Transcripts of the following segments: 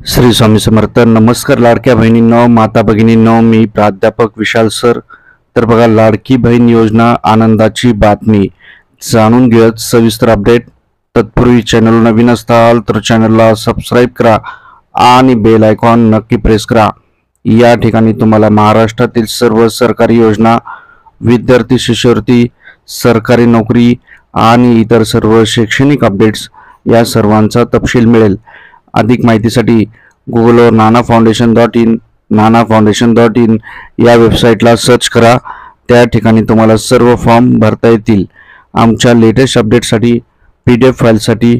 श्री स्वामी समर्थ. नमस्कार लाडक्या बहिणींनो, माता भगिनींनो, मी प्राध्यापक विशाल सर. तर बघा, लाडकी बहीण योजना आनंदाची बातमी जाणून घेत सविस्तर अपडेट. तत्पूर्वी चॅनल नवीन असाल तर चॅनलला सबस्क्राईब करा आणि बेल आयकॉन नक्की प्रेस करा. या ठिकाणी तुम्हाला महाराष्ट्रातील सर्व सरकारी योजना, विद्यार्थी शिष्यवृत्ती, सरकारी नोकरी आणि इतर सर्व शैक्षणिक अपडेट्स या सर्वांचा तपशील मिळेल. अधिक माहितीसाठी गुगलवर nanafoundation.in या वेबसाईटला सर्च करा. त्या ठिकाणी तुम्हाला सर्व फॉर्म भरता येतील. आमच्या लेटेस्ट अपडेटसाठी PDF फाईलसाठी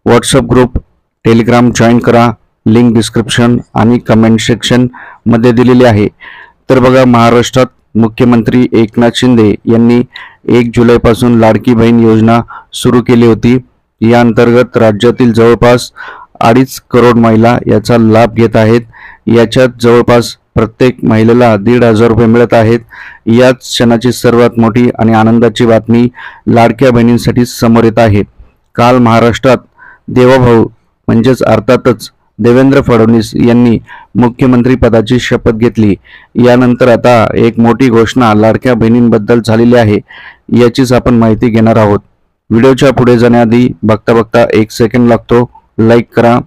व्हॉट्सअप ग्रुप, टेलिग्राम जॉईन करा. लिंक डिस्क्रिप्शन आणि कमेंट सेक्शनमध्ये दिलेली आहे. तर बघा, महाराष्ट्रात मुख्यमंत्री एकनाथ शिंदे यांनी 1 जुलैपासून लाडकी बहीण योजना सुरू केली होती. या अंतर्गत राज्यातील जवळपास 2.5 करोड महिला याचा लाभ घेत आहेत. याच्यात जवळपास प्रत्येक महिलेला 1,500 रुपये मिळत आहेत. याच क्षणाची सर्वात मोठी आणि आनंदाची बातमी लाडक्या बहिणींसाठी समोर येत आहे. काल महाराष्ट्रात देवाभाऊ म्हणजेच अर्थातच देवेंद्र फडणवीस यांनी मुख्यमंत्री पदाची शपथ घेतली. यानंतर आता एक मोठी घोषणा लाडक्या बहिणींबद्दल झालेली आहे. याचीच आपण माहिती घेणार आहोत. व्हिडिओच्या पुढे जाण्याआधी बघता 1 सेकंड लागतो. लाईक करा.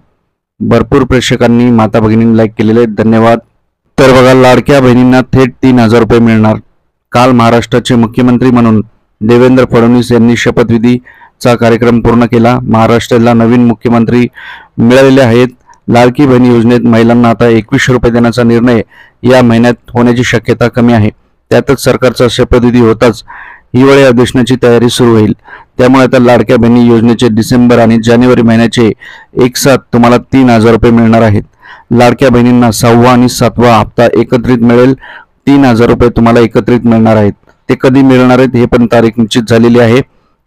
भरपूर प्रेक्षकांनी माता भगिनींनी लाईक केलेले, धन्यवाद. तर बघा, लाडक्या बहिणींना थेट 3,000 रुपये मिळणार. काल महाराष्ट्राचे मुख्यमंत्री म्हणून देवेंद्र फडणवीस यांनी शपथविधीचा कार्यक्रम पूर्ण केला. महाराष्ट्राला नवीन मुख्यमंत्री मिळालेले आहेत. लाडकी बहीण योजनेत महिलांना आता 2100 रुपये देण्याचा निर्णय या महिन्यात होण्याची शक्यता कमी आहे. त्यातच सरकारचा शपथविधी होताच हिवाळी अधिवेशनाची तयारी सुरू होईल. त्यामुळे आता लाडक्या बहिणी योजनेचे डिसेंबर आणि जानेवारी महिन्याचे एकसाथ तुम्हाला 3,000 रुपये मिळणार आहेत. लाडक्या बहिणींना 6वा आणि 7वा हप्ता एकत्रित मिळेल. 3,000 रुपये तुम्हाला एकत्रित मिळणार आहेत. ते कधी मिळणार आहेत हे पण तारीख निश्चित झालेली आहे.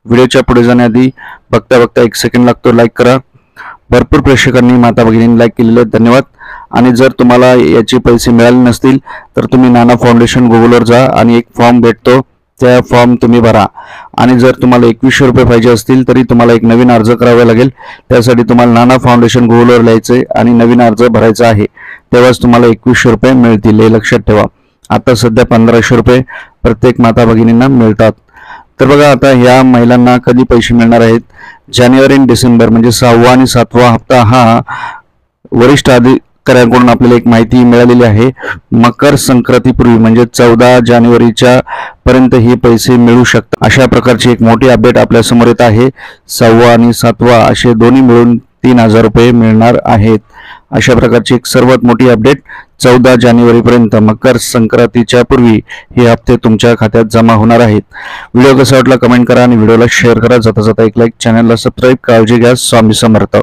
व्हिडिओच्या पुढे जाण्याआधी बघता 1 सेकंड लागतो. लाईक करा. भरपूर प्रेक्षकांनी माता भगिनींनी लाईक केलेले, धन्यवाद. आणि जर तुम्हाला याचे पैसे मिळाले नसतील तर तुम्ही नाना फाउंडेशन गुगलवर जा आणि एक फॉर्म भेटतो, त्या फॉर्म तुम्ही भरा. आणि जर तुम्हाला 2100 रुपये पाहिजे असतील तरी तुम्हाला एक नवीन अर्ज करावा लागेल. त्यासाठी तुम्हाला नाना फाउंडेशन गुगलवर लिहायचे आणि नवीन अर्ज भरायचा आहे. तेव्हाच तुम्हाला 2100 रुपये मिळतील, हे लक्षात ठेवा. आता सध्या 1500 रुपये प्रत्येक माता भगिनींना मिळतात. तर बघा, आता ह्या महिलांना कधी पैसे मिळणार आहेत? जानेवारी आणि डिसेंबर म्हणजे 6वा आणि 7वा हप्ता हा वरिष्ठ अधिकाऱ्यांकडून आपल्याला एक माहिती मिळालेली आहे. मकर संक्रांतीपूर्वी म्हणजे 14 जानेवारीच्या पर्यंत हे पैसे मिळू शकतात. अशा प्रकारची एक मोठी अपडेट आपल्या समोर येत आहे. 6वा आणि 7वा असे दोन्ही मिळून 3,000 रुपये मिळणार आहेत. अशा प्रकारची एक सर्वात मोठी अपडेट 14 जानेवारीपर्यंत मकर संक्रांतीच्या पूर्वी हे हप्ते तुमच्या खात्यात जमा होणार आहेत. व्हिडिओ कसा वाटला कमेंट करा आणि व्हिडिओला शेअर करा. जाता एक लाईक, चॅनलला सबस्क्राईब. काळजी घ्या. स्वामी समर्थ.